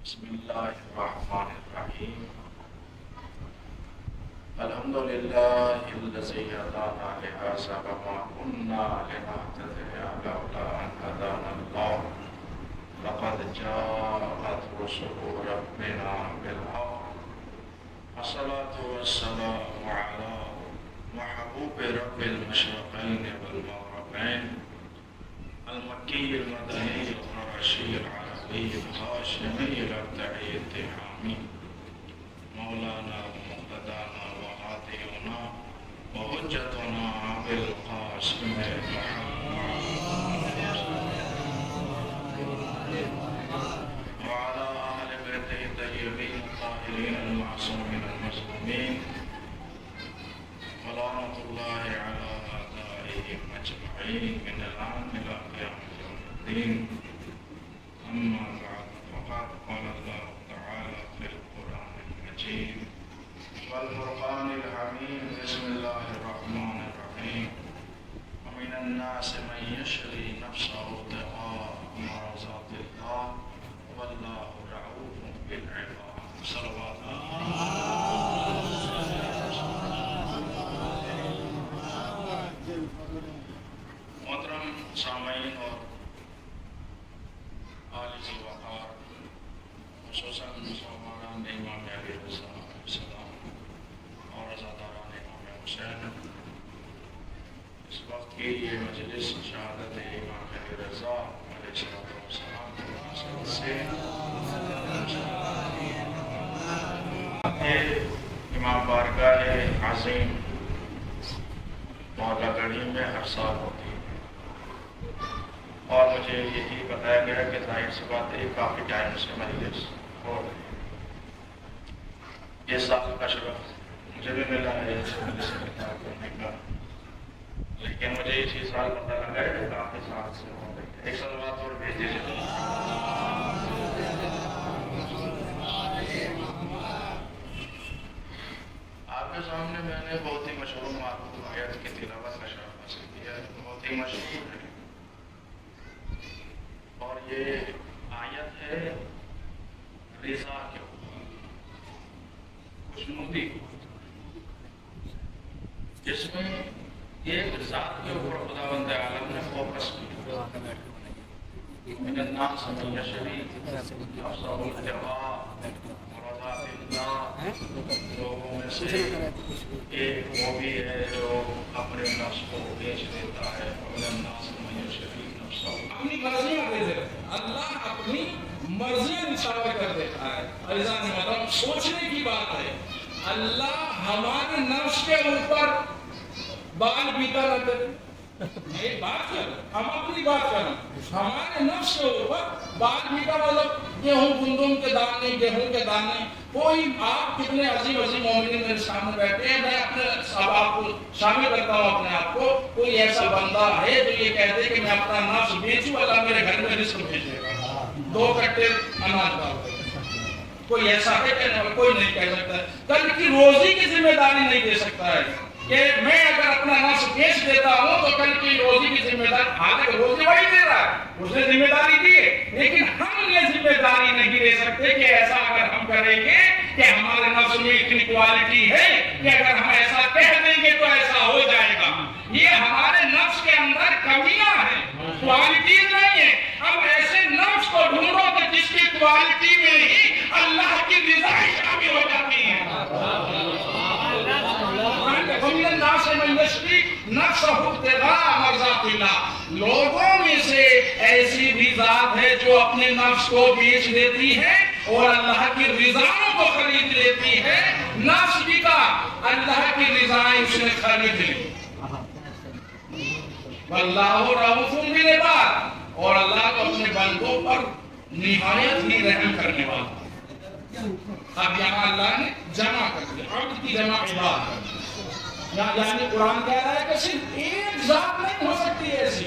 بسم الله الرحمن الرحيم. الحمد لله الذي هدانا لهذا وما كنا لنهتدي لولا أن هدانا الله لقد جاءت رسل ربنا بالحق الصلاة والسلام على محبوب رب المشرقين والمغربين المكي المدني القرشي العربي الهاشمي الابدعي التهامي مولانا ومقتدانا وهادينا وحجتنا أبي القاسم وعلى أهل بيته الطيبين الطاهرين المعصومين المظلومين ولعنة الله على أعدائهم أجمعين من الآن إلى قيامة يوم الدين. أما بعد فقد قال الله تعالى في القرآن المجيد والفرقان الحميد بسم الله الرحمن الرحيم ومن الناس من يشري نفسه ابتغاء مرضات الله والله رؤوف بالعباد. صلوات محترم سامعین اور عالی وقار خصوصاً مسلمان امام علی رضا علیہ السلام اور عزاداران امام حسین، اس وقت کی یہ مجلس شہادت امام علی رضا علیہ السلام کی مناسبت سے امام بارگاہ عظیم مولا گڑھی میں ہر سال ہوتی ہے، اور مجھے یہی بتایا گیا کہ ظاہر سی بات ہے کافی ٹائم سے مجلس ہو رہی ہے۔ یہ سال کا شرف مجھے بھی ملا ہے اس مجلس سے خطاب کرنے کا، لیکن مجھے اسی سال پتہ لگا ہے کہ کافی سال سے ہو رہی ہے۔ ایک صلوات اور بھیج دیجیے۔ آپ کے سامنے میں نے بہت ہی مشہور معروف آیت کی تلاوت کا شرف حاصل کیا ہے، بہت ہی مشہور ہے، اور یہ آیت ہے رضا کے اوپر، خوشنودی، جس میں ایک ذات کے اوپر خداوند عالم نے فوکس کیا۔ من الناس من یشری نفسہ ابتغاء مرضات اللہ، لوگوں میں سے ایک وہ بھی ہے جو اپنے نفس کو بیچ دیتا ہے۔ من الناس من یشری نفسہ، اپنی مرضیاں دے دیتا ہے، اللہ اپنی مرضیاں ثابت کر دیتا ہے۔ عزیزان محترم، سوچنے کی بات ہے، اللہ ہمارے نفس کے اوپر بال بیتا نہ کرے۔ یہ بات کر، ہم اپنی بات کریں، ہمارے نفس کے اوپر بال بیتا مطلب گیہوں کے دانے، کوئی آپ کتنے عظیم مومنین میرے سامنے بیٹھے ہیں، میں اپنے آپ کو شامل کرتا ہوں اپنے آپ کو، کوئی ایسا بندہ ہے جو یہ کہتے کہ میں اپنا نفس بیچوں، اللہ میرے گھر میں رزق بھیجے گا، 2 کٹے اناج ڈال دے۔ کوئی ایسا ہے کہنے والا کوئی نہیں کہہ سکتا ہے۔ کل کی روزی کی ذمہ داری نہیں دے سکتا ہے کہ میں اگر اپنا نفس بیچ دیتا ہوں تو کل کی روزی کی ذمہ داری، حالانکہ روزی وہی دے رہا ہے، اس نے ذمہ داری دی ہے، لیکن ہم یہ ذمہ داری نہیں دے سکتے کہ ایسا اگر ہم کریں گے کہ ہمارے نفس میں اتنی کوالٹی ہے کہ اگر ہم ایسا کہہ دیں گے تو ایسا ہو جائے گا۔ یہ ہمارے نفس کے اندر کمیاں ہیں، کوالٹیز نہیں ہے۔ اب ایسے نفس کو ڈھونڈو کہ جس کی کوالٹی میں ہی اللہ کی رضا شامل ہو جاتی ہے۔ وَمِنَ النَّاسِ مَن يَشْرِي نَفْسَهُ ابْتِغَاءَ مَرْضَاتِ اللَّهِ، لوگوں میں سے ایسی بھی ذات ہے جو اپنے نفس کو بیچ دیتی ہے اور اللہ کی رضاؤں کو خرید لیتی ہے۔ نفس بھی کا اللہ کی رضائیں اس نے خرید لی۔ وَاللَّهُ رَءُوفٌ بِالْعِبَادِ، اور اللہ کو اپنے بندوں پر نہایت ہی رحم کرنے والا۔ اب یہاں اللہ نے جمع کر دیا، عبد کی جمع عباد کر دیا، یعنی قرآن کہہ رہا ہے کہ صرف ایک ذات نہیں ہو سکتی ایسی،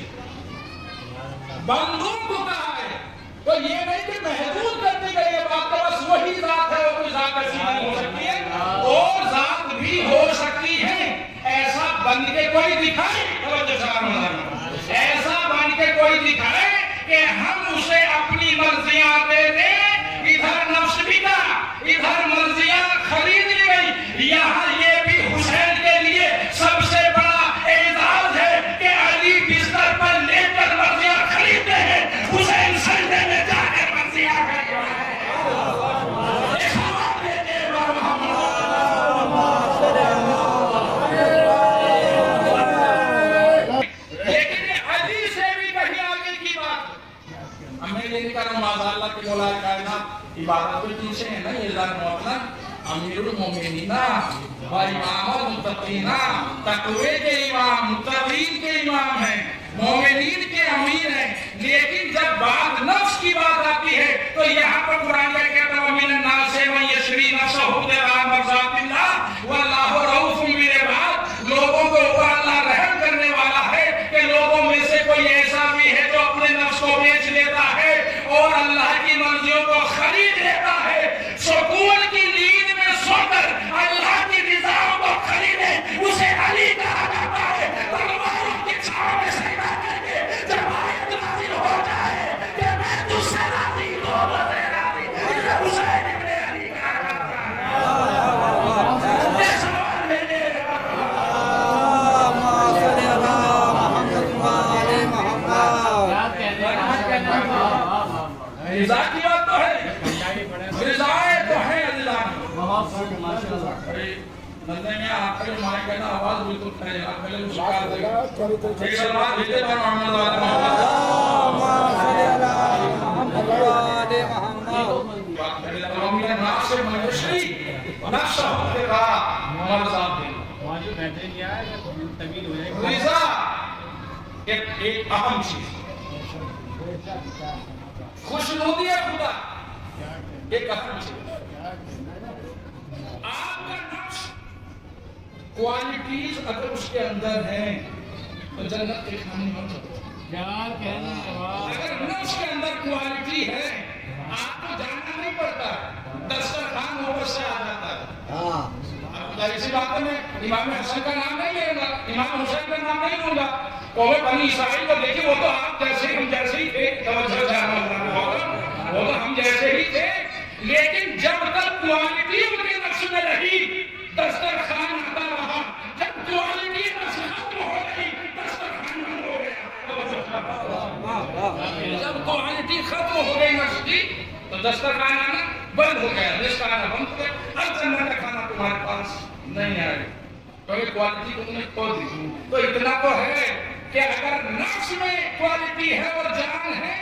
بندوں کو کہا ہے، تو یہ نہیں کہ محدود کر دی گئی ہے بات، بس وہی ذات ہے اور کوئی ذات ایسی نہیں ہو سکتی ہے، اور ذات بھی ہو سکتی ہے۔ ایسا بن کے کوئی دکھائے، ایسا بن کے کوئی دکھائے کہ ہم اسے اپنی مرضیاں دے دیں، ادھر نہ ادھر مرضیہ خرید لی گئی. یہاں یہ بھی حسین کے لیے سب سے بڑا اعزاز ہے کہ علی بستر پر لے کر مرضیہ خریدتے ہیں, حسین سجدے میں جا کر مرضیہ خرید رہا ہے. عبادت کے پیچھے ہے نا اعلان مطلب امیر المومنین و امام المتقین, تقوی کے امام, متقین کے امام ہیں, مومنین کے امیر ہیں. لیکن جب بات نفس کی بات آتی ہے تو یہاں پر قرآن کہتا ہے من الناس من یشری نفسہ ابتغاء مرضات اللہ واللہ رؤوف بالعباد. لوگوں کو اوپر اللہ رحم کرنے والا ہے کہ لوگوں میں سے کوئی ایسا بھی ہے جو اپنے نفس کو بیچ لیتا ہے اور اللہ کی مرضیوں کو خرید لیتا ہے. سکون کی نیند میں سو کر اللہ کی رضا کو خریدے اسے علی کہا جاتا ہے. تلواروں کی چھاؤں میں سجدہ کر کے جب آیت نازل ہو جائے کہ میں تجھ سے راضی ہوں میں راضی ہوں, اسے حسین ابن علی کہا جاتا ہے. یہ سوال میرے رضا کی بات تو ہے, رضائے تو ہے اللہ کی. بندے میں آپ کے مائک کا آواز بالکل ہے, آپ پہلے مسکرا دے گا. ایک سلوات بھیجے پر محمد رضا ایک اہم چیز, خوشنودی ہے خدا ایک اہم چیز. آپ کا نفس کوالٹیز اگر اس کے اندر ہیں تو جنت کے کھانے میں چلو. اگر نفس کے اندر کوالٹی ہے آپ کو جاننا نہیں پڑتا, دسترخوان اوپر سے آ جاتا ہے. اسی بات میں امام حسن کا نام نہیں لے گا, امام حسین کا نام نہیں لوں گا. قوم بنی اسرائیل کو دیکھیں, وہ تو آپ جیسے ہم جیسے ہی تھے, توجہ جانا ہوگا, وہ تو ہم جیسے ہی تھے. لیکن جب تک کوالٹی ان کے نفس میں رہی دسترخوان آتا رہا, جب کوالٹی نفس ختم ہو گئی دسترخوان بند ہو گیا. جب کوالٹی ختم ہو گئی نفس کی تو دسترخوان آنا بند ہو گیا, رزق آنا بند ہو گیا. اب جنت کا کھانا تمہارے پاس نہیں آئے گا کیونکہ کوالٹی کو تم نے کھو دی. تو اتنا تو ہے کہ اگر نفس میں کوالٹی ہے اور جان ہے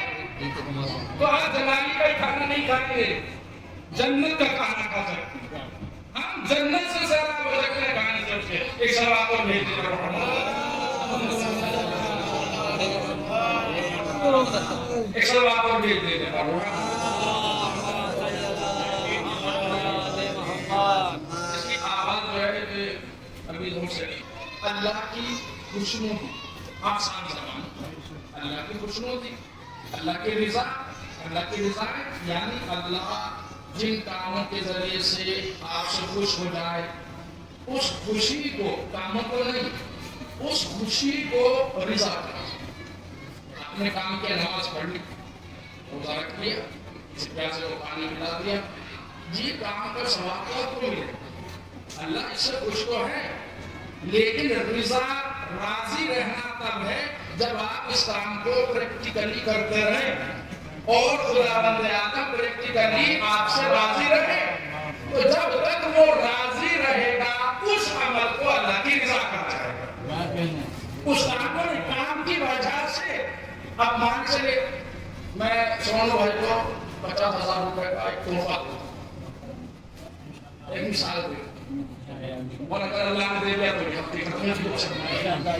تو آپ جلالی کا ہی کھانا نہیں کھائیں گے, جنت کا کھانا کھا سکتے ہیں. ہم جنت سے سیراب ہو سکتے ہیں کھانے سے. اس کے ایک سوال اور بھیج دیتے ایک سوال اور بھیج دیتے اس کی آواز جو ہے کہ ابھی دور سے اللہ کی خوشنودی, آسان زبان, اللہ کی خوشنودی, اللہ کی رضا. اللہ کی رضا یعنی اللہ جن کاموں کے ذریعے سے آپ سے خوش ہو جائے اس خوشی کو, کاموں کو نہیں, اس خوشی کو رضا کریں. آپ نے کام کیا, نماز پڑھ لی, روزہ رکھ لیا, کسی پیاسے کو پانی پلا دیا, یہ کام کا ثواب کو ملے, اللہ اس سے خوش تو ہے. لیکن رضا, راضی رہنا تب ہے جب آپ اس کام کو پریکٹیکلی کرتے رہیں اور خداوند آدم پریکٹیکلی آپ سے راضی رہے. تو جب تک وہ راضی رہے گا اس عمل کو اللہ کی رضا کہا جائے گا. اس کام کی وجہ سے اب مان چلے میں سونو بھائی کو 50,000 روپے کا ایک تحفہ دوں, ایک مثال دوں, اور اگر اللہ نے دے دیا تو حقیقت میں بھی ہو سکتا ہے.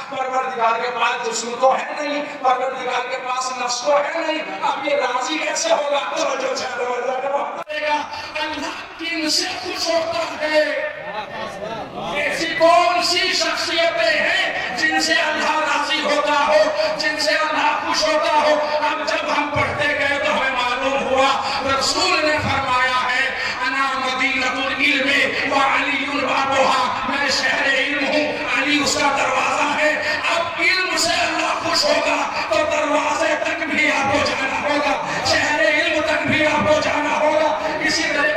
پروردگار کے پاس جسم تو ہے نہیں, پروردگار کے پاس نفس تو ہے نہیں, اب یہ راضی کیسے ہوگا؟ اللہ کن سے خوش ہوتا ہے؟ ایسی کون سی شخصیتیں ہیں جن سے اللہ راضی ہوتا ہو, جن سے اللہ خوش ہوتا ہو؟ اب جب ہم پڑھتے گئے تو ہمیں معلوم ہوا رسول نے فرمایا ہے انا مدینۃ العلم وعلی بابها, میں شہر علم ہوں, علی اس کا دروازہ ہے. اب علم سے اللہ خوش ہوگا تو دروازے تک بھی آپ کو جانا ہوگا, شہر علم تک بھی آپ کو جانا ہوگا. اسی طرح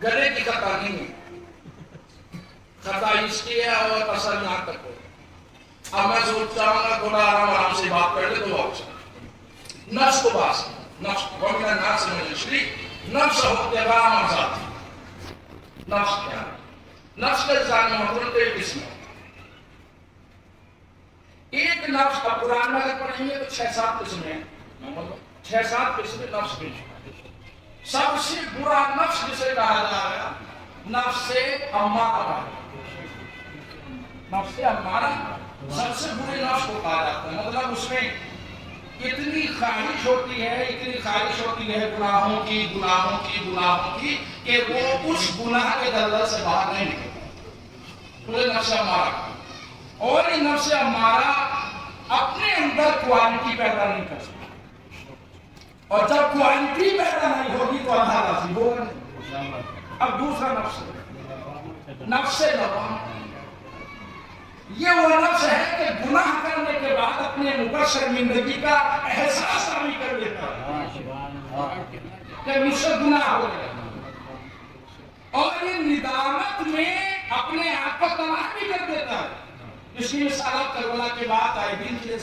گلے کی خطا نہیں ہے، خطا اس کی ہے اور اثر یہاں تک ہو. اب میں سوچتا ہوں گا تھوڑا آرام سے بات کر لے تو واپس نفس کو باس نفس کو میرا نام سے مجھے شریک نفس ہوتے بڑا مزاد نفس کیا ہے؟ نفس کے زانی مطلب ایک قسم ہے. ایک نفس کا قرآن میں اگر پڑھیں گے تو 6-7 قسم ہیں، 6-7 قسم نفس کی. سب سے برا نفس جسے کہا جا رہا ہے نفس امارہ. نفس امارہ سب سے برے نفس کو کہا جاتا ہے. مطلب اس میں اتنی خواہش ہوتی ہے گناہوں کی کہ وہ اس گناہ کے دلدل سے باہر نہیں نکلتا. پورے نفس امارہ. اور یہ نفس امارہ اپنے اندر کوالٹی پیدا نہیں کر سکتا، اور جب کوالٹی پیدا نہیں ہوگی تو اللہ راضی ہوگا نہیں. اب دوسرا نفس لوامہ. یہ وہ نفس ہے کہ گناہ کرنے کے بعد اپنے اوپر شرمندگی کا احساس نہیں کر لیتا کہ مجھ سے گناہ ہو گیا، اور یہ ندامت میں اپنے آپ کو تباہ بھی کر دیتا ہے. اس کی مثال کربلا کے بعد آئے دن کے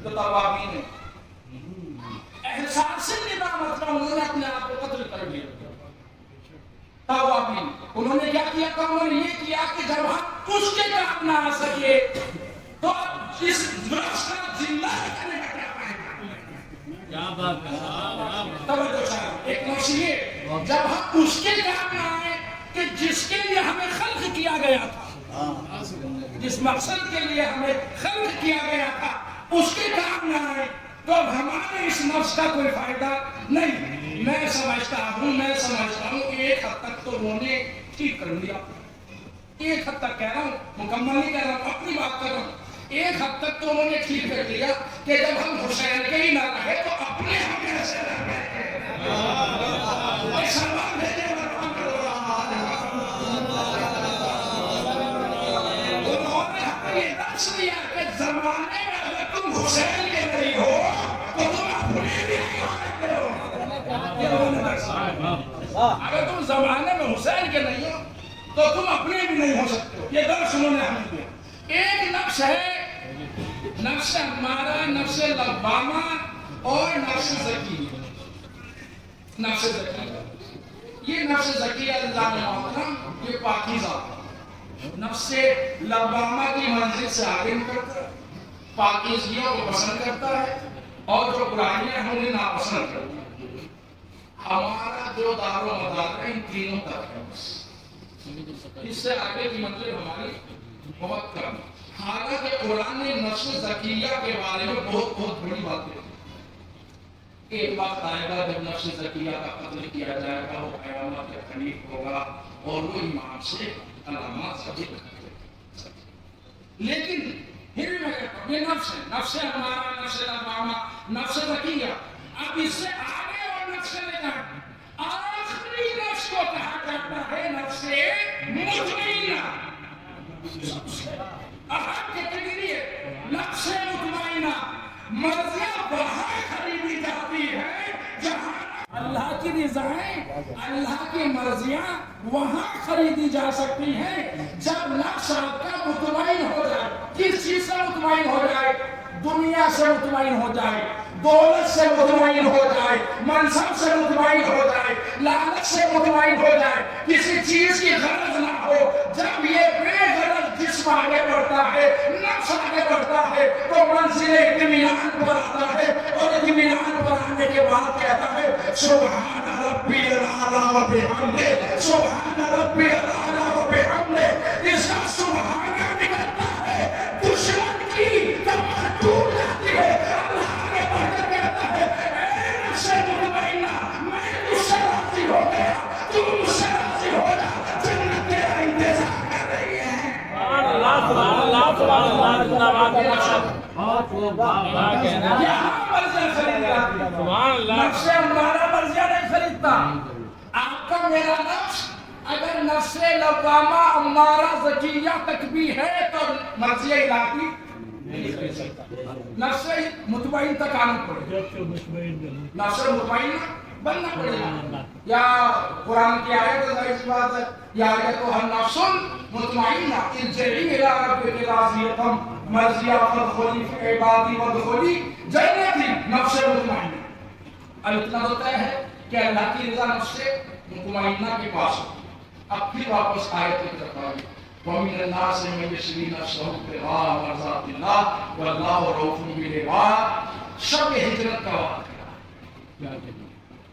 جو توابین ہے، احساس سے ندامت کا انہوں نے اپنے آپ کو قتل کر لیا. توابین انہوں نے کیا کیا تھا؟ انہوں نے یہ کیا کہ جب ہم اس کے کام نہ آ سکے تو اس نفس کا زندہ کرنے کا کیا فائدہ؟ کیا بات ہے. توجہ چاہیے. ایک نفس یہ جب ہم اس کے کام نہ آئے کہ جس کے لیے ہمیں خلق کیا گیا تھا، جس مقصد کے لیے ہمیں خلق کیا گیا تھا، اس کے کام نہ آئے تو اب ہمارے اس نفس کا کوئی فائدہ نہیں. میں سمجھتا ہوں ایک حد تک تو انہوں نے ٹھیک کر لیا. ایک حد تک کہہ رہا ہوں، مکمل نہیں کہہ رہا ہوں، اپنی بات کر رہا ہوں. ایک حد تک تو انہوں نے ٹھیک کر لیا کہ جب ہم حسین کے ہی نہ رہے تو اپنے ہم کیسے رہے. انہوں نے ہمیں یہ درس دیا کہ زمانے میں اگر تم حسین کے نہیں ہو تو تم اپنے بھی نہیں ہو سکتے ہو. اگر تم زمانے میں حسین کے نہیں ہو تو تم اپنے بھی نہیں ہو سکتے ہو. یہ درس انہوں نے ہمیں دیا. ایک نفس ہے نفس امارہ، نفس لوامہ اور نفس زکیہ. نفس زکیہ، یہ نفس زکیہ اللہ نے محترم یہ پاکیزہ. نفس لوامہ کی منزل سے آگے نکلتا ہے، پاکیزگیوں کو پسند کرتا ہے، اور جو برائیاں ہیں انہیں ناپسند کرتا ہے. ہمارا جو دار و مدار ہے ان تینوں تک ہے. بس اس سے آگے کی منزل ہماری بہت کم. حالانکہ قرآن نے نفس زکیہ کے بارے میں بہت بڑی باتیں. ایک وقت آئے گا جب نفس زکیہ کا قتل کیا جائے گا، وہ قیامت کے قریب ہوگا اور وہ ایمان سے علامات ثابت کرے گا. لیکن پھر بھی میں کہتا ہوں یہ نفس ہے، نفس ہمارا، نفس لوامہ، نفس زکیہ. اب اس سے آگے اور نفس لے جائیں. آخری نفس کو کہا جاتا ہے نفس مطمئنہ. سب سے اہم کیٹیگری ہے نفس مطمئنہ. مرضیاں وہاں خریدی جاتی ہے جہاں اللہ کی رضائیں، اللہ کی مرضیاں وہاں خریدی جا سکتی ہیں جب نفس آپ کا مطمئن ہو جائے. کس چیز سے مطمئن ہو جائے؟ دنیا سے مطمئن ہو جائے، دولت سے مطمئن ہو جائے، منصب سے مطمئن ہو جائے، لالچ سے مطمئن ہو جائے، کسی چیز کی غرض نہ ہو. جب یہ بے غرض جسم آگے بڑھتا ہے، نفس آگے بڑھتا ہے تو منزل اطمینان پر آتا ہے، اور اطمینان پر آنے کے بعد کہتا ہے سبحان ربی الاعلیٰ و بحمدہ، سبحان ربی الاعلیٰ و بحمدہ. اس کا سبحانہ نکلتا ہے، دشمن کی کمر ٹوٹ جاتی ہے. اللہ آگے بڑھ کر کہتا ہے اے نفس مطمئنہ، میں تجھ سے راضی ہو گیا، تو مجھ سے راضی ہو جا، جنت تیرا انتظار کر رہی ہے. نفس ہمارا مرضیہ نہیں خریدتا. آپ کا میرا نفس اگر نفس لوامہ امارہ زکیہ تک بھی ہے تو مرضیہ الہی نہیں خرید سکتا. نفس مطمئن تک آنا پڑے گا، نفس مطمئن بننا پڑے گا. یا قرآن کی آیت ظاہر سی بات ہے، یا ایتھا النفس المطمئنہ ارجعی الی ربک راضیۃ مرضیہ فادخلی فی عبادی وادخلی جنتی، نفس مطمئنہ۔ اب اتنا تو طے ہے کہ اللہ کی رضا نفس مطمئنہ کے پاس ہو۔ اب پھر واپس آیت کی طرف آئے، وَمِنَ النَّاسِ مَن يَشْرِي نَفْسَهُ ابْتِغَاءَ مَرْضَاتِ اللَّهِ وَاللَّهُ رَءُوفٌ بِالْعِبَادِ۔ شب ہجرت کا واقعہ،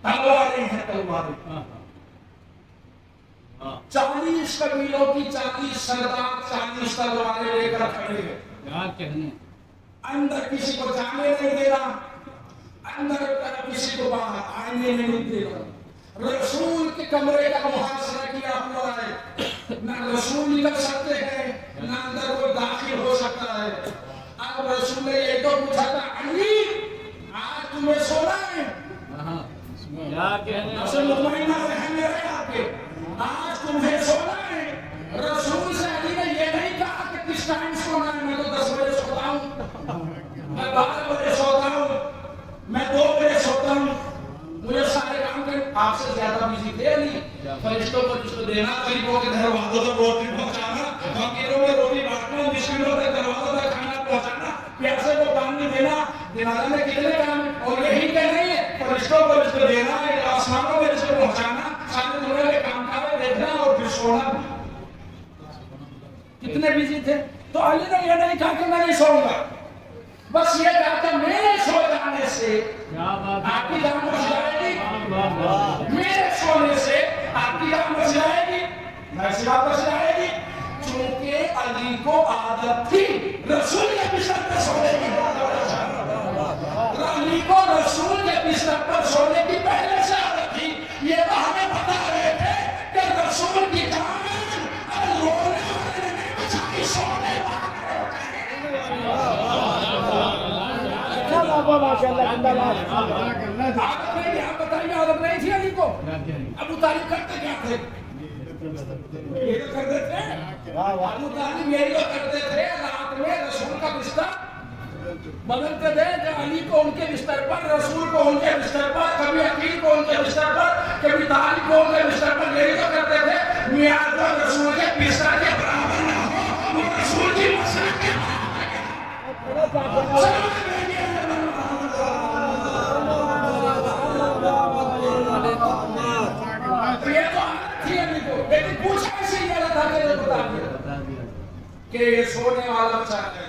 تلواریں ہیں تلواریں، 40 قبیلوں کی 40 سردار 40 تلواریں لے کر کھڑے ہیں، کیا کہنے، اندر کسی کو جانے نہیں دینا، اندر کسی کو باہر آنے نہیں دینا۔ رسول کے کمرے کا محاصرہ کیا ہوا ہے، نہ رسول نکل سکتے ہیں نہ اندر کوئی داخل ہو سکتا ہے۔ اب رسول نے یہ تو پوچھا تھا، علی آج تمہیں سونا ہے؟ کیا کہنے، نفس مطمئنہ ذہن میں رہے آپ کے، آج تمہیں سونا ہے؟ رسول سے علی نے یہ نہیں کہا کہ کس ٹائم سونا ہے، میں تو 10 بجے سوتا ہوں، میں 12 بجے سوتا ہوں، میں 2 بجے سوتا ہوں، مجھے سارے کام کر۔ آپ سے زیادہ بزی تھے علی، فرشتوں کو جس کو دینا، غریبوں کے دروازوں تک روٹی پہنچانا، فقیروں میں روٹی بانٹنا، مسکینوں تک دروازوں تک کھانا پہنچانا، پیاسے کو پانی دینا، دنیا میں کتنے کام ہیں، اور یہی کہ نہیں ہے فرشتوں کو جس کو دینا ہے، آسمانوں میں جس کو پہنچانا، سارے دنیا میں کام کارے دیکھنا اور پھر سونا۔ کتنے بزی تھے؟ تو علی نے یہ نہیں کہا کہ میں نہیں سوؤں گا، بس یہ کہا کہ میرے سو جانے سے آپ کی جان بچ جائے گی، میرے سونے سے آپ کی جان بچ جائے گی، ایسی بات بچ جائے گی۔ چونکہ علی کو عادت تھی رسول کے بستر پر سونے کی، علی کو رسول کے بستر پر سونے کی پہلے سے عادت تھی۔ یہ تو ہمیں بتا رہے تھے کہ رسول کی جان رونے والے نے نہیں بچائی، سونے عادت نہیں تھی۔ آپ بتائیے عادت نہیں تھی علی کو؟ ابو طالب کرتے کیا تھے؟ یہ تو کرتے تھے، ابو طالب یہی تو کرتے تھے، رات میں رسول کا بستر بدلتے تھے، کہ علی کو ان کے بستر پر، رسول کو ان کے بستر پر، کبھی عقیل کو ان کے بستر پر، کبھی طالب کو ان کے بستر پر، یہی تو کرتے تھے۔ میاں کو رسول کے بستر کے برابر نہ ہو، وہ رسول کی مسجد کے لیکن پوچھا ایسے ہی جانا تھا کہ بتا دیا کہ یہ سونے والا بچہ ہے،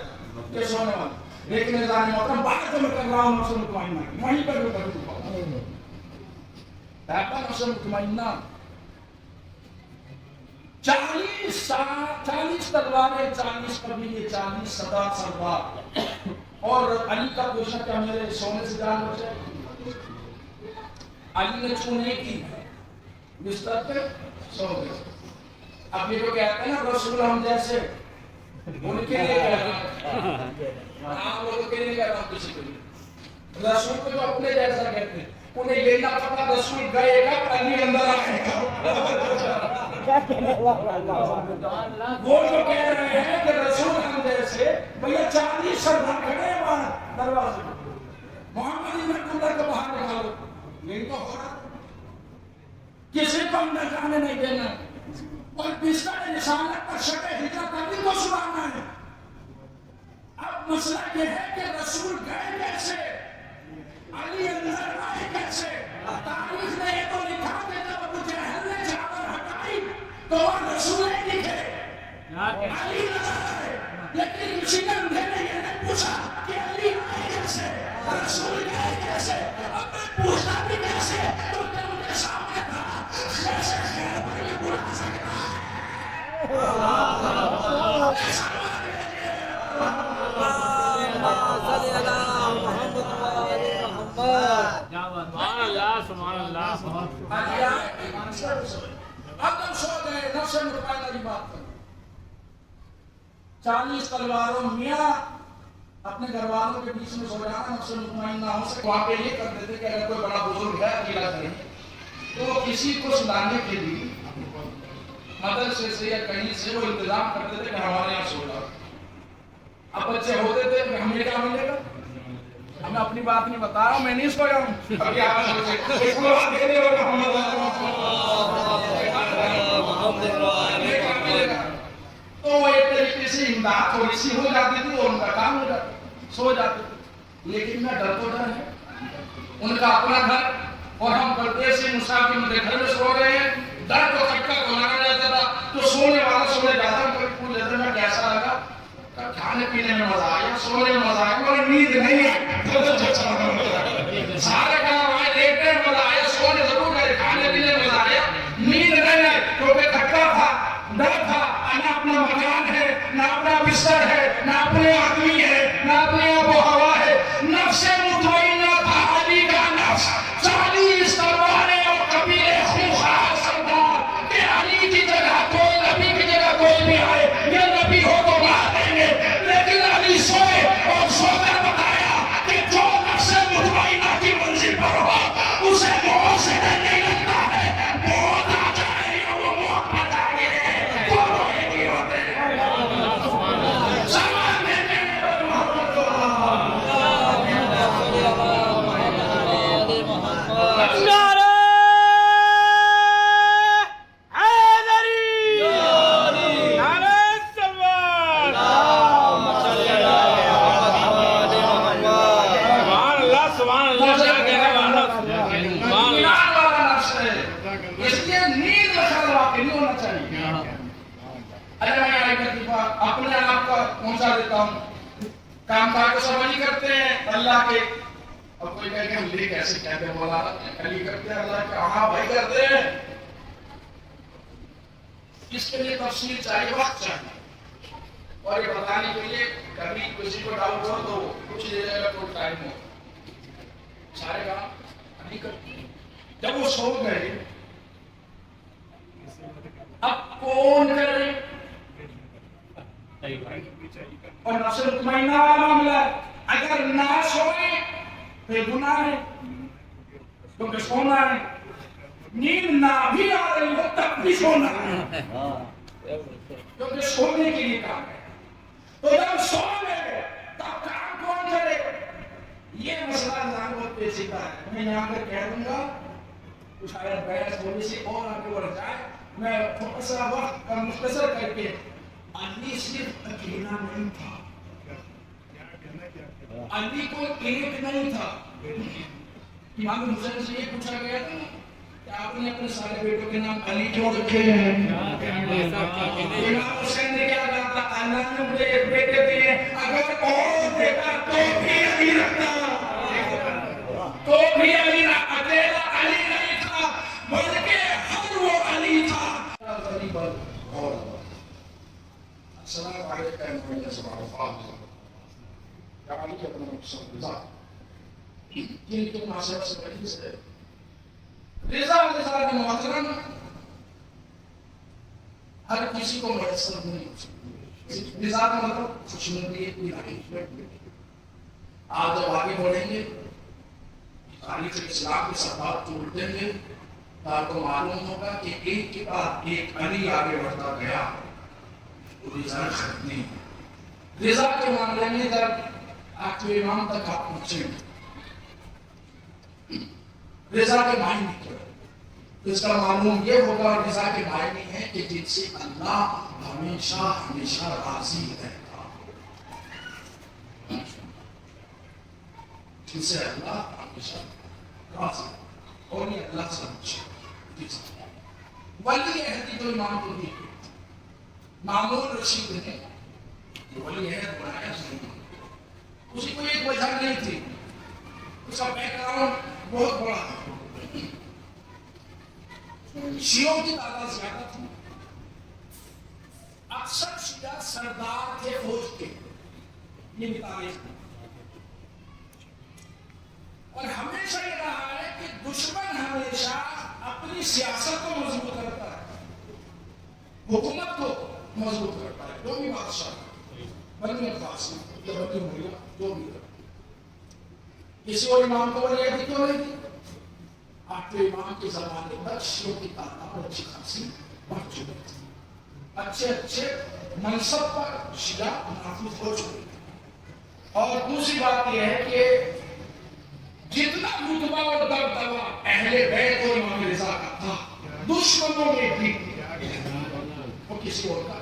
یہ سونے والا۔ لیکن نظام محترم بات جو میں کر رہا ہوں نفس مطمئنہ کی، وہیں پر میں کروں گا تاکہ نفس مطمئنہ 40 تلواریں، 40 قبیلے، 40 سردار، اور علی کا پوچھا کیا میرے سونے سے جان بچے؟ علی نے چھو نہیں کی، بستر پہ سو گئے۔ اب یہ جو کہتے ہیں نا رسول ہم جیسے، ان کے لیے کہہ رہا ہوں، آپ لوگوں کے لیے کہہ رہا ہوں، کسی کے لیے رسول کو جو اپنے جیسا کہتے ہیں، انہیں یہ نہ پتا رسول گئے گا علی اندر آئے گا۔ وہ جو کہہ رہے ہیں کہ رسول ہم جیسے، بھیا 40 سردار کھڑے ہیں وہاں دروازے میں، محمد ابن عمر کو باہر نکالو، یہی تو ہو رہا، کسی کو اندر جانے نہیں دینا، اور بستر رسالت پر شب ہجرت علی کو سنانا ہے۔ اب مسئلہ یہ ہے کہ رسول گئے کیسے، علی اندر آئے کیسے؟ تاریخ نے یہ تو لکھا کہ جب ابو جہل نے چادر ہٹائی تو وہ رسول لکھے علی نظر آئے، لیکن کسی نے انہیں یہ نہیں پوچھا کہ علی آئے کیسے، رسول گئے کیسے۔ اب میں پوچھتا بھی کیسے، تو کیا ان کے سامنے تھا جیسے خیر بھائی بلا سکتا ہے۔ اب تم سو گئے، نفس مطمئنہ کی بات کرو، 40 تلواروں، میاں اپنے گھر والوں کے بیچ میں سو جانا نفس مطمئنہ ہو سکے۔ وہاں پہ یہ کرتے تھے کہ اگر کوئی بڑا بزرگ ہے اکیلا کریں تو کسی کو سلانے کے لیے مدرسے سے یا کہیں سے وہ انتظام کرتے تھے کہ ہمارے یہاں سو جاؤ۔ اب بچے ہوتے تھے کہ ہمیں کیا ملے گا، میں اپنی بات نہیں بتا رہا ہوں، میں نہیں سویا ہوں ابھی آپ سوچے اس کو بات دے دے تو وہ ایک طریقے سے امداد تھوڑی سی ہو جاتی تھی اور ان کا کام ہو جاتا، سو جاتے تھے. لیکن میں ڈر تو ڈر ہے، ان کا اپنا گھر اور ہم پردیسی مسافر ان کے گھر میں سو رہے ہیں. ڈر تو کٹکا بنانا جاتا تھا تو سونے والا سونے جاتا. پوچھ لیتے میں کیسا لگا، کھانے پینے میں مزہ آیا، سونے میں مزہ آیا، مگر نیند نہیں آئی. سارے کام آئے، دیکھنے میں مزہ آیا، سونے ضرور گئے، کھانے پینے میں مزہ آیا، نیند نہیں آئی کیونکہ کھٹکا تھا، ڈر تھا. نہ اپنا مکان ہے، نہ اپنا بستر ہے، نہ اپنے آدمی ہے، نہ اپنی آب و ہوا ہے. نفس مطمئنہ تھا علی کا نفس، 40 تلواریں اور قبیلے خوفار سردار کہ علی کی جگہ کوئی نبی کی جگہ کوئی بھی آئے، یہ نبی ہو تو مار دیں گے. لیکن علی سوئے اور سو کر بتایا کہ جو نفس مطمئنہ کی منزل پر ہو اسے موت سے ڈر نہیں لگتا ہے. موت آ جائے یا وہ موت آ جائے دونوں ایک ہی ہوتے ہیں. اپنے آپ کا پہنچا دیتا ہوں، کام کاج کو سب علی کرتے ہیں اللہ کے. اور کوئی کہے کہ ہم علی کیسے کہتے ہیں، مولا علی کرتے ہیں اللہ کے. ہاں بھائی کرتے ہیں. اس کے لیے تفصیل چاہیے، وقت چاہیے، اور یہ بتانے کے لیے کبھی کسی کو ڈاؤٹ ہو تو کچھ دے جائے گا، کوئی ٹائم ہو. سارے کام علی کرتے ہیں. جب وہ سو گئے اب کون کرے؟ اور نفس مطمئنہ والا معاملہ ہے. اگر نہ سوئے تو گناہ ہے، کیونکہ سونا ہے. نیند نہ بھی آ رہی ہو تب بھی سونا ہے، کیونکہ سونے کے لیے کام ہے. تو جب سو گئے تب کام کون کرے؟ یہ مسئلہ انسان بہت پیچیدہ ہے. میں یہاں پر کہہ دوں گا، کچھ اگر بحث تھوڑی سی اور آگے بڑھ جائے، میں تھوڑا سا وقت مختصر کر کے. علی صرف اکیلا نہیں تھا، علی کو ایک نہیں تھا. امام حسین سے یہ پوچھا گیا تھا کہ آپ نے اپنے سارے بیٹوں کے نام علی کیوں رکھے ہیں؟ امام حسین نے کیا کہا تھا؟ اللہ نے مجھے ایک بیٹے دیے، اگر اور بیٹا تو بھی علی رکھتا، تو بھی علی رکھتا. اکیلا علی نہیں تھا بلکہ ہر وہ علی تھا. السلام علیکم ورحمۃ اللہ وبرکاتہ. یا علی ابن حسین رضا، جن کی مناسبت سے بڑی سے رضا کے محترم ہر کسی کو میسر نہیں ہو سکتی. رضا کا مطلب کچھ نہیں، کوئی ارینجمنٹ نہیں. آپ جب آگے بڑھیں گے تاریخ اسلام کے سبات توڑ دیں گے تو آپ کو معلوم ہوگا کہ ایک کے بعد ایک علی آگے بڑھتا گیا. رضا ختمی رضا کے معاملے میں جب آخری امام تک آپ پہنچیں گے، رضا کے معنی کیا ہے تو اس کا معلوم یہ ہوگا. رضا کے معنی ہے کہ جن سے اللہ ہمیشہ ہمیشہ راضی رہتا، جن سے اللہ ہمیشہ راضی اور یہ اللہ سے ہمیشہ. ولی عہد جو امام کو دی مامون رشید نے ولی عہد بنایا، اسی کو ایک وجہ نہیں تھی، اس کا بیک گراؤنڈ بہت بڑا تھا. شیعوں کی تعداد زیادہ تھی، اکثر شیعہ سردار تھے فوج کے، یہ بھی تاریخ ہے. اور ہمیشہ یہ رہا ہے کہ دشمن ہمیشہ اپنی سیاست کو مضبوط کرتا ہے، حکومت کو مضبوط کرتا ہے. جو بھی بادشاہ بنی عباس یا بنی امیہ جو بھی کسی اور امام کو ولی عہد کیوں نہیں تھی؟ آپ کے امام کے زمانے پر شیعوں کی تعداد اچھی خاصی بڑھ چکی تھی، اچھے اچھے منصب پر شیعہ نافذ ہو چکے. اور دوسری بات یہ ہے کہ جتنا رتبہ اور دبدبہ اہل بیت اور امام رضا کا تھا دشمنوں میں بھی وہ کسی اور کا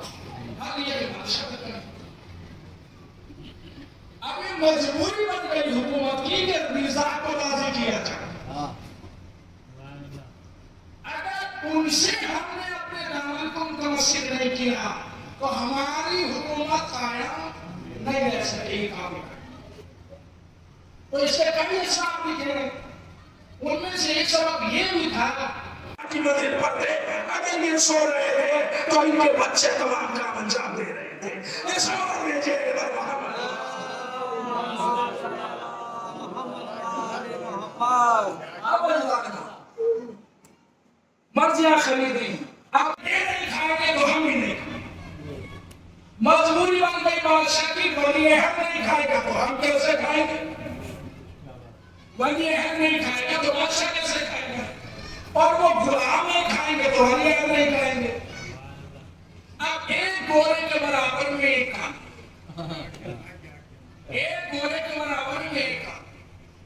ہر یہ بادشاہ کا اب یہ مجبوری بن گئی حکومت کی کہ رضا کو راضی کیا جائے. اگر ان سے ہم نے اپنے دامن کو متمسک نہیں کیا تو ہماری حکومت قائم نہیں رہ سکے گی. تو اس کے کئی حساب لکھے گئے. ان میں سے ایک سبب یہ بھی تھا کہ مسجد پڑھتے اگر یہ سو رہے تھے تو ان کے بچے تمام کام انجام دے رہے تھے. یہ سوال بھیجے مرضیاں خریدیں. آپ یہ نہیں کھائیں گے تو ہم بھی نہیں کھائیں گے. مجبوری بن گئی بادشاہ کی ولی عہد نہیں کھائے گا تو ہم کیسے کھائیں گے. ولی عہد نہیں کھائے گا تو بادشاہ کیسے کھائے گا. اور وہ غلام نہیں کھائیں گے تو ولی عہد نہیں کھائیں گے. اب ایک گورے کے برابر میں ایک کام, ایک گورے کے برابر میں ایک کام.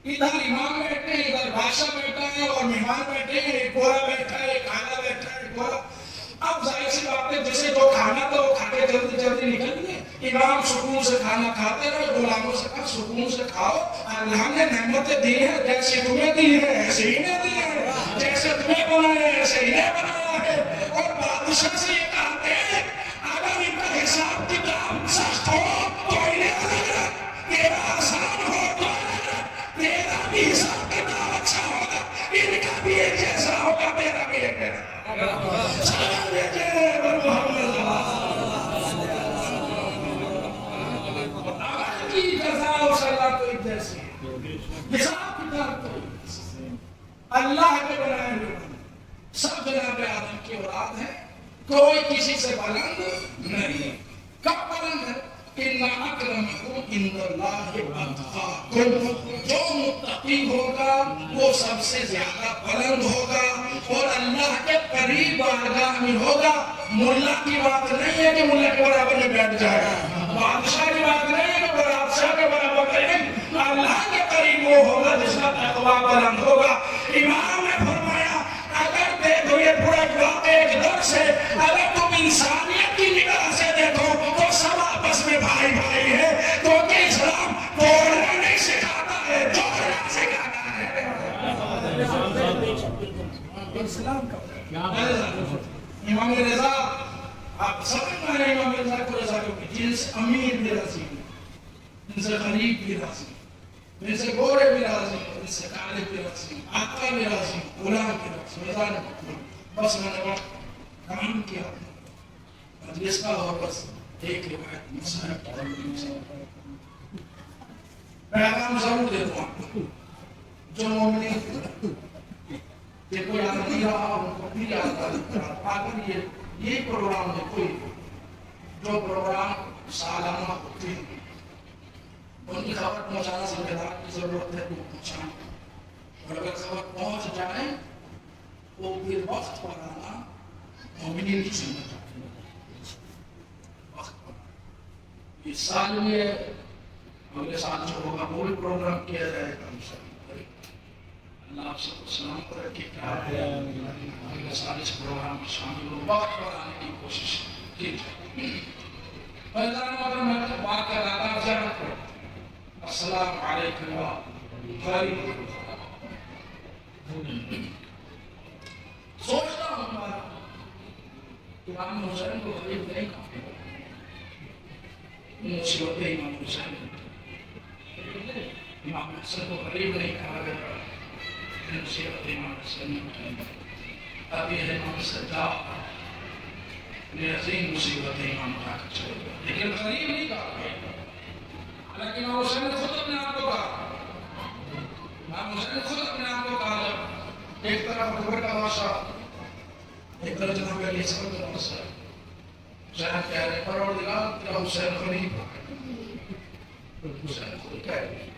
ادھر امام بیٹھے ہیں, ادھر بادشاہ بیٹھا ہے اور مہمان بیٹھے ہیں. ایک گورا بیٹھا ہے, ایک کالا بیٹھا ہے, ایک گورا. اب ظاہر سی بات ہے جسے جو کھانا تو وہ کھا کے جلدی جلدی نکل گئے. امام سکون سے کھانا کھاتے رہے, غلاموں سے کہا سکون سے کھاؤ, اللہ نے نعمتیں دی ہیں جیسے تمہیں دی ہے ایسے ہی نے دی ہے, جیسے تمہیں بنایا ہے ایسے ہی نے بنایا ہے. اور بادشاہ سے یہ کہتے ہیں اگر ان کا حساب کتاب سخت ہو تو انہیں تیرا آسان ہو تو تیرا بھی حساب کتاب اچھا ہوگا, ان کا بھی ایک جیسا ہوگا, تیرا بھی ایک جیسا. سلام بھیجے محمد آج کی جزا و سزا تو ایک جیسی ہے, حساب کتاب تو اللہ کے بنائے ہوئے. سب جناب آدم کی اولاد ہے, کوئی کسی سے بلند نہیں. کب بلند ہے؟ إِنَّ أَكْرَمَكُمْ عِندَ اللَّهِ أَتْقَاكُمْ. جو متقی ہوگا وہ سب سے زیادہ بلند ہوگا اور اللہ کے قریب بارگاہ میں ہوگا. ملا کی بات نہیں ہے کہ ملا کے برابر میں بیٹھ جائے گا, بادشاہ کی بات نہیں ہے کہ بادشاہ کے برابر, لیکن اللہ کے قریب وہ ہوگا جس کا تقویٰ بلند ہوگا. امام نے فرمایا اگر دیکھو یہ پورا واقعہ ایک درس ہے, اگر تم انسانیت کی نگاہ سے دیکھو تو سب آپس میں بھائی بھائی ہے, کیونکہ اسلام توڑنا نہیں سکھاتا ہے, جوڑنا سکھاتا ہے. اسلام کا امام رضا, آپ سمجھ میں آئے امام رضا کو رضا کو جن سے امیر بھی راضی, ان سے غریب بھی راضی, ان سے گورے بھی راضی, ان سے کالے بھی راضی, آقا بھی راضی, غلام بھی راضی. رضا نے بس میں نے کام کیا مجلس کا, اور بس ایک روایت مسائل پیغام ضرور دیتا ہوں. جو مومنین یہ کوئی آدمی رہا ان کو بھی یاد رہا, اگر یہ پروگرام ہے کوئی جو پروگرام سالانہ ہوتے ہیں ان کی خبر پہنچانا ذمہ دار کی ضرورت ہے, وہ پہنچائیں. اور اگر خبر پہنچ جائے وہ پھر وقت پر آنا مومنین کی ذمہ داری. اس سال میں اگلے سال جو ہوگا وہ بھی پروگرام کیا جائے گا. اللہ آپ سب کو سلام پر رکھے کہ اگلے سال اس پروگرام میں شامل ہو, وقت پر آنے کی کوشش کی جائے. میں بات کر رہا تھا السلام علیکم غریب. سوچتا ہوں امام حسین کو غریب نہیں کہا, مصیبت امام حسین, امام حسین کو غریب نہیں کہا گیا, مصیبت امام حسین نے. اب یہ امام سجاد نے عظیم مصیبت امام اٹھا کر چلے گئے, لیکن غریب نہیں کہا گیا. لیکن امام حسین نے خود اپنے آپ کو کہا, امام حسین نے خود اپنے آپ کو کہا, جب ایک طرف اکبر کا بادشاہ, ایک طرف جناب علی اصغر کا بادشاہ, حسین کہہ رہے پروردگار تیرا حسین غریب ہو گیا. حسین خود کہہ رہے,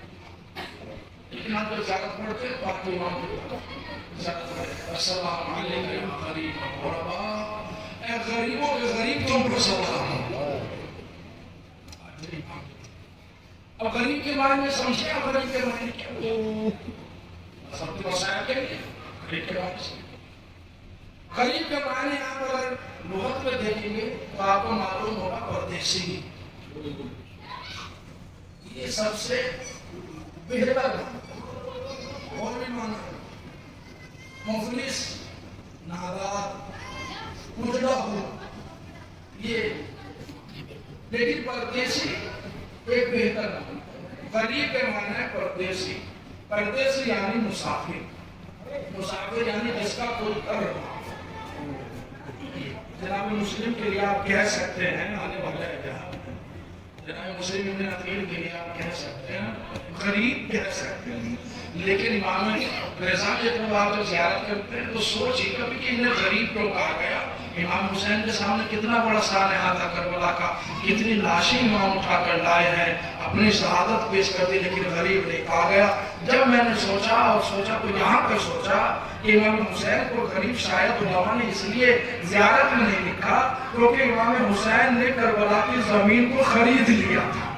لیکن آپ جب زیادت پڑھتے ہیں باقی امام کو زیادت پڑھتے السلام علیکم غریب غربا, اے غریبوں کے غریب تم کو سلام. اب غریب کے بارے میں سمجھے, اب غریب کے بارے میں کیا مسائل کے لیے غریب کے معنی سے غریب کے معنی آپ اگر لغت میں دیکھیں گے تو آپ کو معلوم ہوگا پردیسی یہ سب سے بہتر اور بھی معنی مفلس نادار اجڑا ہوا یہ لیکن پردیسی ایک بہتر معنی غریب کے معنی ہے پردیسی پردیسی یعنی مسافر مسافر یعنی جس کا کوئی کر رہا جناب مسلم کے لیے آپ کہہ سکتے ہیں آنے والا ہے جناب مسلم ابن عقیل کے لیے آپ کہہ سکتے ہیں غریب کہہ سکتے ہیں لیکن امام رضا جب آپ زیارت کرتے ہیں تو سوچیے کبھی کہ انہیں غریب کیوں کہا گیا امام حسین کے سامنے کتنا بڑا سانحہ تھا کربلا کا کتنی لاشیں امام اٹھا کر لائے ہیں اپنی شہادت پیش کر دی لیکن غریب نہیں کہا گیا جب میں نے سوچا تو یہاں پہ سوچا کہ امام حسین کو غریب شاید علماء نے اس لیے زیارت میں نہیں لکھا کیونکہ امام حسین نے کربلا کی زمین کو خرید لیا تھا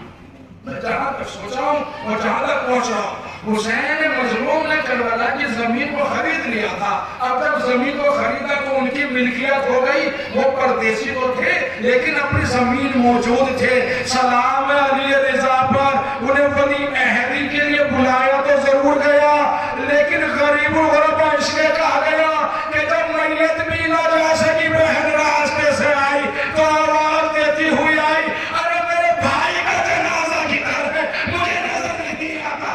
میں جہاں تک سوچا ہوں اور جہاں تک پہنچا ہوں حسین مظلوم نے کربلا کی زمین کو خرید لیا تھا اب جب زمین کو خریدا تو ان کی ملکیت ہو گئی وہ پردیسی تو تھے لیکن اپنی زمین موجود تھے سلام علی رضا پر انہیں ولی عہدی کے لیے بلایا تو ضرور گیا لیکن غریب الغربا اس لیے کہا گیا کہ جب میت بھی نہ جا سکی بہن راستے سے آئی تو آواز دیتی ہوئی آئی ارے میرے بھائی کا جنازہ کدھر ہے مجھے نظر نہیں آتا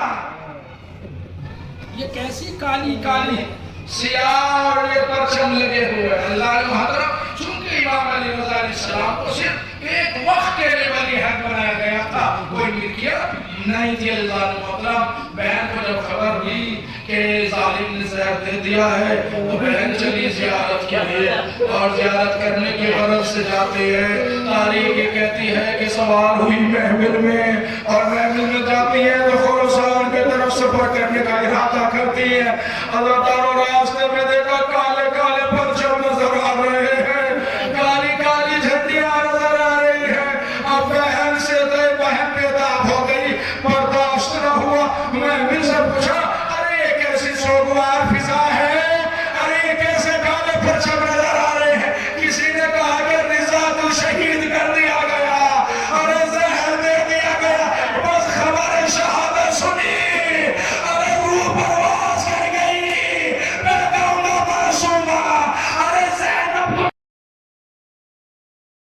یہ کیسی کالی کالی سیاہ اور یہ پرچم لگے ہوئے اللہ نے محترم چونکہ امام علی رضا علیہ السلام کو صرف ایک وقت کے لیے ولی عہد بنایا گیا تھا کوئی ملکیت نہیں تھی اللہ نے محترم بہن کو جب خبر دی کہ ظالم نے زہر دے دیا ہے تو بہن چلی زیارت کے لیے اور زیارت کرنے کی غرض سے جاتی ہے تاریخ یہ کہتی ہے کہ سوار ہوئی محمل میں اور محمل میں جاتی ہے تو خراسان کے طرف سفر کرنے کا ارادہ کرتی ہے اللہ تعالیٰ راستے میں دیکھا کالے کالے پرچم نظر آ رہے ہیں کالی کالی جھنڈیاں نظر آ رہی ہیں اب بہن سے دے بہن بیداب ہو گئی برداشت نہ ہوا محمل سے پوچھا ارے ایک ایسی سوگوار